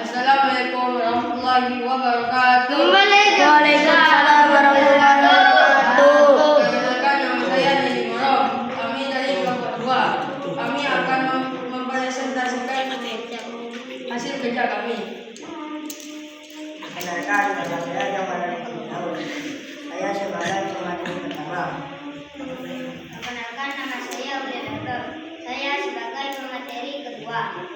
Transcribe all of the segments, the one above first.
Assalamualaikum warahmatullahi wabarakatuh. Waalaikumsalam warahmatullahi wabarakatuh. Perkenalkan, nama saya Nini Moro. Kami dari kelompok 2. Kami akan mempresentasikan hasil kerja kami. Perkenalkan, nama saya Jamal Daud. Saya sebagai pemateri pertama. Perkenalkan, nama saya Ulia Dokter. Saya sebagai pemateri kedua.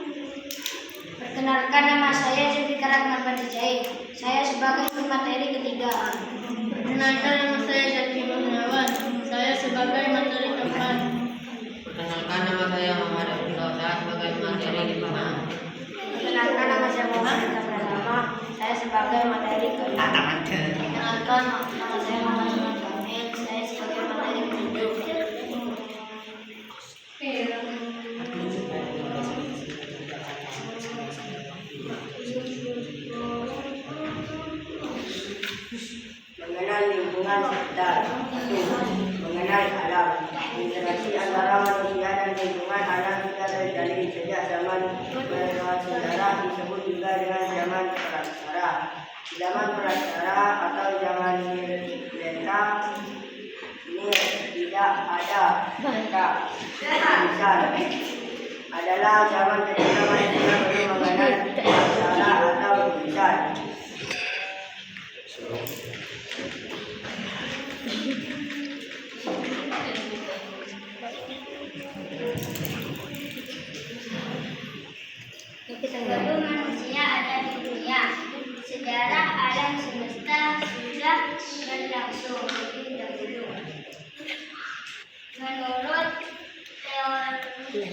Perkenalkan, nama saya Zulfikar Ahmad Bandijai. Saya sebagai pemateri ketiga. Perkenalkan, nama saya Zaki Kurniawan. Saya sebagai materi keempat. Perkenalkan, nama saya Muhammad Abdullah. Saya sebagai materi kelima. Perkenalkan, nama saya Muhammad Abdullah. Saya sebagai materi kelima. Perkenalkan, nama saya Muhammad Ahmad Kamil. Saya sebagai materi ketujuh. Mengenal lingkungan sekitar. 1. Mengenal alam. Interaksi antara manusia dan lingkungan alam kita terjadi sejak zaman berlewat sejarah, disebut juga dengan zaman prasejarah. Zaman prasejarah atau zaman militer ini tidak ada mereka. Misal adalah zaman ketika manusia belum mengenal aksara atau tulisan. Sebelum manusia ada di dunia, sejarah alam semesta sudah berlangsung lebih dahulu. Menurut teologi,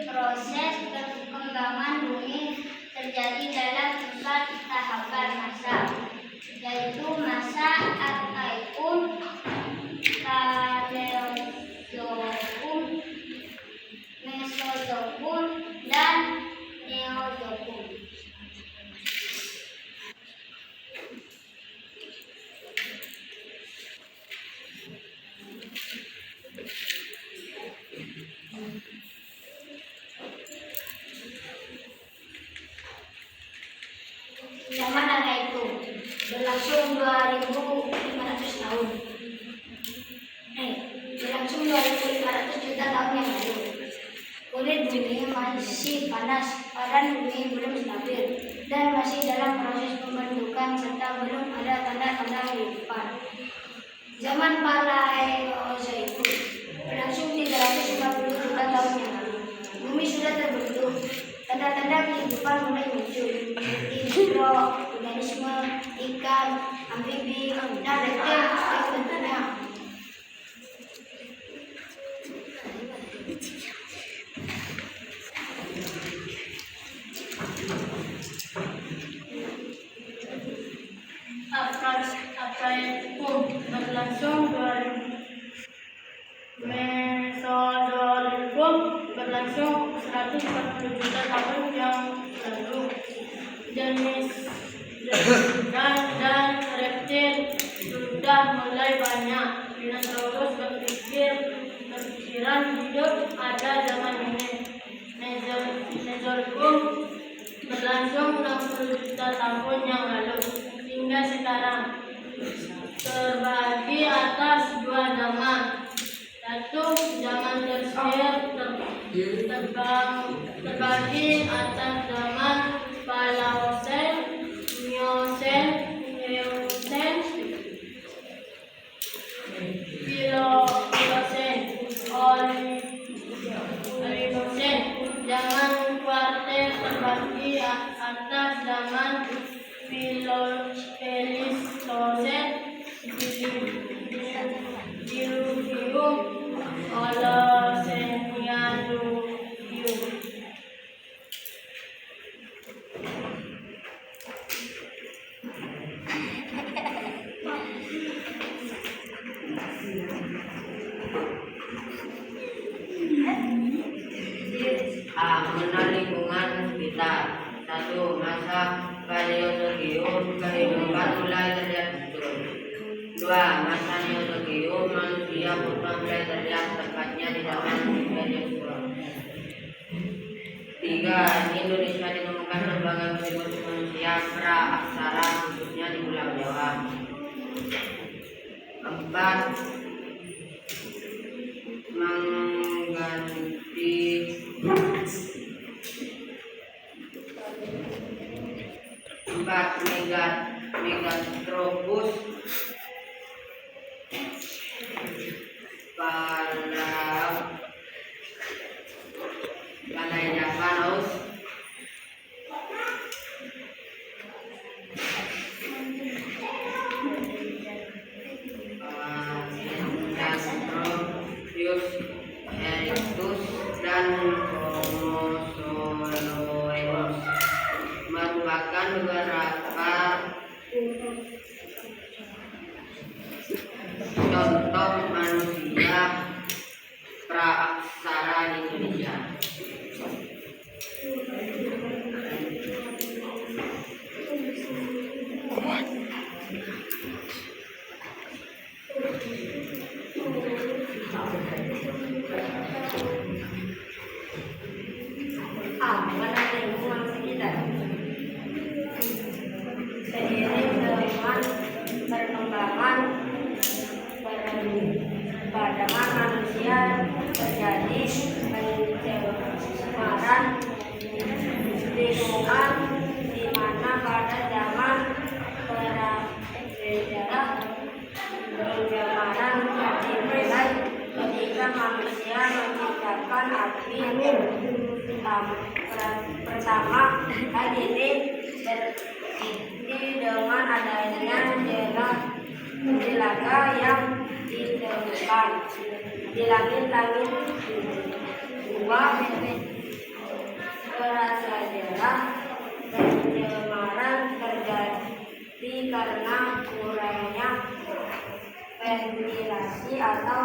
proses perkembangan bumi terjadi dalam 4 tahapan masa, yaitu masa Arkaikum, Paleozoikum, Mesozoikum, dan Neozoikum. Zaman Arkaikum berlangsung 2.500 tahun. Berlangsung 2.500 juta tahun yang lalu. Kulit bumi masih panas karena bumi belum stabil dan masih dalam proses pembentukan serta belum ada tanda-tanda kehidupan. Zaman Paleozoikum berlangsung 350 juta tahun yang lalu. Bumi sudah terbentuk, tanda-tanda kehidupan mulai muncul seperti mikroorganisme, ikan, amfibi, dan reptil tentunya. Arkaikum berlangsung 2000. Mesozoikum berlangsung 140 juta tahun yang lalu. Jenis dan reptil sudah mulai banyak. Dinosaurus berpikiran hidup ada zaman ini. Mesozoikum berlangsung 60 juta tahun yang lalu hingga sekarang, terbagi atas 2 zaman. 1. Zaman tersier terbagi atas zaman Paleosen, Miosen, Eosen, Pliocene, Oligocene. Zaman kuarter terbagi atas zaman Pleistosen, Diluvium, Holocenialuvium. Mengenal lingkungan sekitar. 1. Masa Paleozoikum, kehidupan mulai terlihat muncul. 2. Masa Neozoikum, manusia purba mulai terlihat tepatnya di zaman Paleozoikum. 3. Tiga, Indonesia ditemukan berbagai kontribusi manusia pra-aksara khususnya di Pulau Jawa. Empat, mengganti Megatropus Palaeojapanus Australopithecus erectus dan Homo soloenus merupakan beberapa contoh manusia praaksara di Indonesia. Mana lingkungan sekitar seiring dengan perkembangan peradaban manusia terjadi pencemaran lingkungan di mana pada zaman prasejarah pencemaran dimulai ketika manusia menciptakan api pertama kali ini dengan adanya jelaga yang ditemukan di langit-langit. Dua, prasejarah pencemaran terjadi karena kurangnya ventilasi atau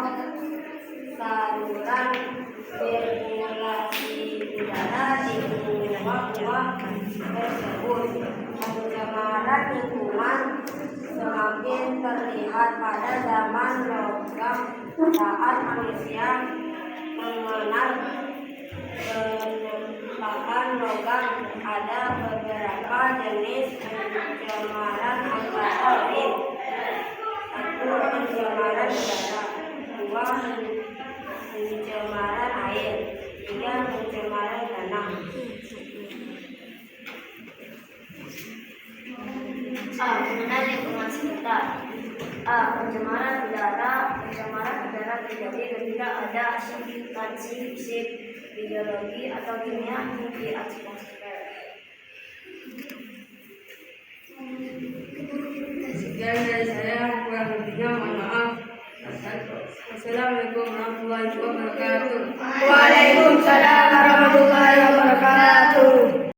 saluran sirkulasi udara di gua-gua tersebut. Pencemaran lingkungan semakin terlihat pada zaman logam saat manusia mengenal penempatan logam. Ada beberapa jenis pencemaran antara lain: satu, pencemaran udara; dua, pencemaran air; tiga, pencemaran tanah. Mengenai lingkungan sekitar. Pencemaran udara. Pencemaran udara terjadi ketika ada substansi fisik, biologi atau kimia di atmosfer. Sekian dari saya, kurang lebihnya mohon maaf. Assalamualaikum warahmatullahi wabarakatuh. Waalaikumsalam warahmatullahi wabarakatuh.